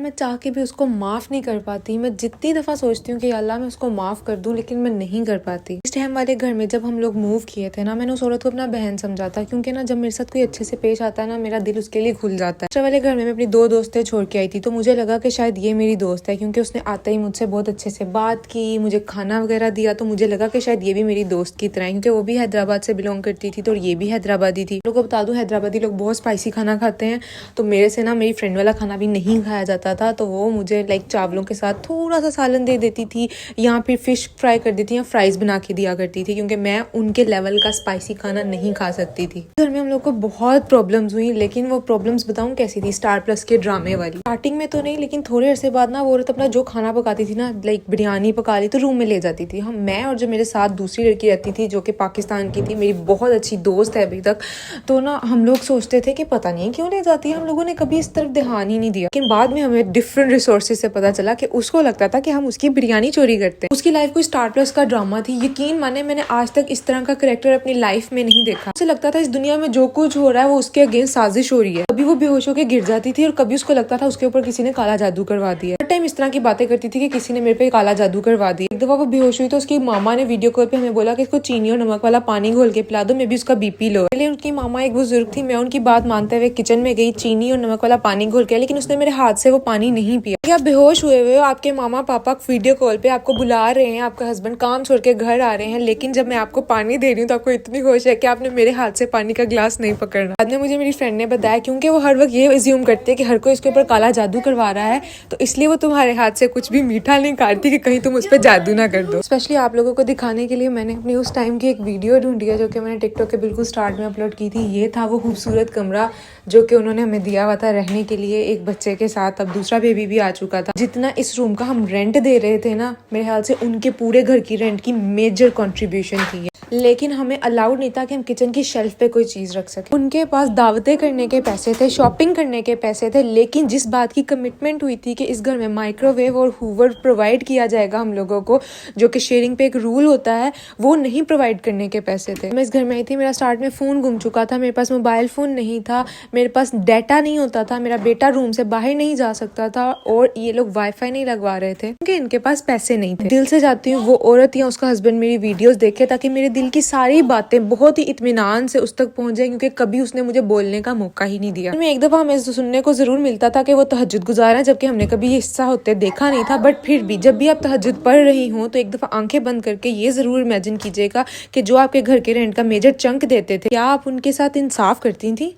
मैं चाह के भी उसको माफ़ नहीं कर पाती। मैं जितनी दफ़ा सोचती हूँ कि अल्लाह मैं उसको माफ़ कर दूँ, लेकिन मैं नहीं कर पाती। इस टाइम वाले घर में जब हम लोग मूव किए थे ना, मैंने उस औरत को अपना बहन समझा था, क्योंकि ना जब मेरे साथ कोई अच्छे से पेश आता है ना, मेरा दिल उसके लिए खुल जाता है। इस वाले घर में मैं अपनी 2 दोस्तें छोड़ के आई थी, तो मुझे लगा कि शायद ये मेरी दोस्त है, क्योंकि उसने आते ही मुझसे बहुत अच्छे से बात की, मुझे खाना वगैरह दिया, तो मुझे लगा कि शायद ये भी मेरी दोस्त की तरह है, क्योंकि वो भी हैदराबाद से बिलोंग करती थी, तो ये भी हैदराबादी थी। लोगों को बता दूं, हैदराबादी लोग बहुत स्पाइसी खाना खाते हैं, तो मेरे से ना मेरी फ्रेंड वाला खाना भी नहीं खाया जाता था, तो वो मुझे लाइक चावलों के साथ थोड़ा सा सालन दे देती थी, या फिर फिश फ्राई कर देती या फ्राइज बना के दिया करती थी, क्योंकि मैं उनके लेवल का स्पाइसी खाना नहीं खा सकती थी। घर में हम लोग को बहुत प्रॉब्लम्स हुई, लेकिन वो प्रॉब्लम्स बताऊं कैसी थी, स्टार प्लस के ड्रामे वाली। स्टार्टिंग में तो नहीं, लेकिन थोड़े अरसे बाद ना वो औरत अपना जो खाना पकाती थी ना, लाइक बिरयानी पका ली तो रूम में ले जाती थी। हम मैं और जो मेरे साथ दूसरी लड़की रहती थी जो कि पाकिस्तान की थी, मेरी बहुत अच्छी दोस्त है अभी तक, तो ना हम लोग सोचते थे कि पता नहीं क्यों ले जाती है, हम लोगों ने कभी इस तरफ ध्यान ही नहीं दिया। लेकिन बाद में हमें डिफरेंट रिसोर्सेज से पता चला कि उसको लगता था कि हम उसकी बिरयानी चोरी करते हैं। उसकी लाइफ कोई स्टार प्लस का ड्रामा थी। यकीन माने, मैंने आज तक इस तरह का कैरेक्टर अपनी लाइफ में नहीं देखा। उसे लगता था इस दुनिया में जो कुछ हो रहा है वो उसके अगेंस्ट साजिश हो रही है। कभी वो बेहोश होकर गिर जाती थी और कभी उसको लगता था उसके ऊपर किसी ने काला जादू करवा दिया। हर टाइम इस तरह की बातें करती थी कि किसी ने मेरे पे काला जादू करवा दिया। एक दफा वो बेहोश हुई तो उसकी मामा ने वीडियो कॉल पे हमें बोला कि इसको चीनी और नमक वाला पानी घोल के पिला दो, मे बी उसका बीपी लो। पहले उनकी मामा एक बुजुर्ग थी, मैं उनकी बात मानते हुए किचन में गई, चीनी और नमक वाला पानी घोल के, लेकिन उसने मेरे हाथ से वो पानी नहीं पिया। आप बेहोश हुए हुए हो, आपके मामा पापा वीडियो कॉल पे आपको बुला रहे हैं, आपका हस्बैंड काम छोड़ के घर आ रहे हैं, लेकिन जब मैं आपको पानी दे रही हूँ तो आपको इतनी होश है कि आपने मेरे हाथ से पानी का ग्लास नहीं पकड़ना। बाद में मुझे मेरी फ्रेंड ने बताया, क्योंकि वो हर वक्त ये एज्यूम करते हैं कि हर कोई इसके ऊपर काला जादू करवा रहा है, तो इसलिए वो तुम्हारे हाथ से कुछ भी मीठा नहीं काटती कि कहीं तुम उस पर जादू ना कर दो। स्पेशली आप लोगों को दिखाने के लिए मैंने अपनी उस टाइम की एक वीडियो ढूंढी है, जो कि मैंने टिकटॉक के बिल्कुल स्टार्ट में अपलोड की थी। ये था वो खूबसूरत कमरा जो कि उन्होंने हमें दिया हुआ था रहने के लिए एक बच्चे के साथ। अब दूसरा बेबी भी आ चुका था। जितना इस रूम का हम रेंट दे रहे थे ना, मेरे ख्याल से उनके पूरे घर की रेंट की मेजर कंट्रीब्यूशन थी। लेकिन हमें अलाउड नहीं था कि हम किचन की शेल्फ पे कोई चीज रख सके। उनके पास दावतें करने के पैसे थे, शॉपिंग करने के पैसे थे, लेकिन जिस बात की कमिटमेंट हुई थी कि इस घर में माइक्रोवेव और हूवर प्रोवाइड किया जाएगा हम लोगों को, जो कि शेयरिंग पे एक रूल होता है, वो नहीं प्रोवाइड करने के पैसे थे। मैं इस घर में आई थी, मेरा स्टार्ट में फोन गुम चुका था, मेरे पास मोबाइल फोन नहीं था, मेरे पास डाटा नहीं होता था, मेरा बेटा रूम से बाहर नहीं जा सकता था, और ये लोग वाईफाई नहीं लगवा रहे थे क्योंकि इनके पास पैसे नहीं थे। दिल से चाहती हूँ वो औरत या उसका हस्बैंड मेरी वीडियोस देखे, ताकि मेरे दिल की सारी बातें बहुत ही इत्मीनान से उस तक पहुंच जाए, क्योंकि कभी उसने मुझे बोलने का मौका ही नहीं दिया। मैं एक दफा हमें सुनने को जरूर मिलता था कि वो तहज्जुद गुजार है, जबकि हमने कभी ये हिस्सा होते देखा नहीं था। बट फिर भी जब भी आप तहज्जुद पढ़ रही हो तो एक दफा आंखें बंद करके ये जरूर इमेजिन कीजिएगा कि जो आपके घर के रेंट का मेजर चंक देते थे, क्या आप उनके साथ इंसाफ करती थी।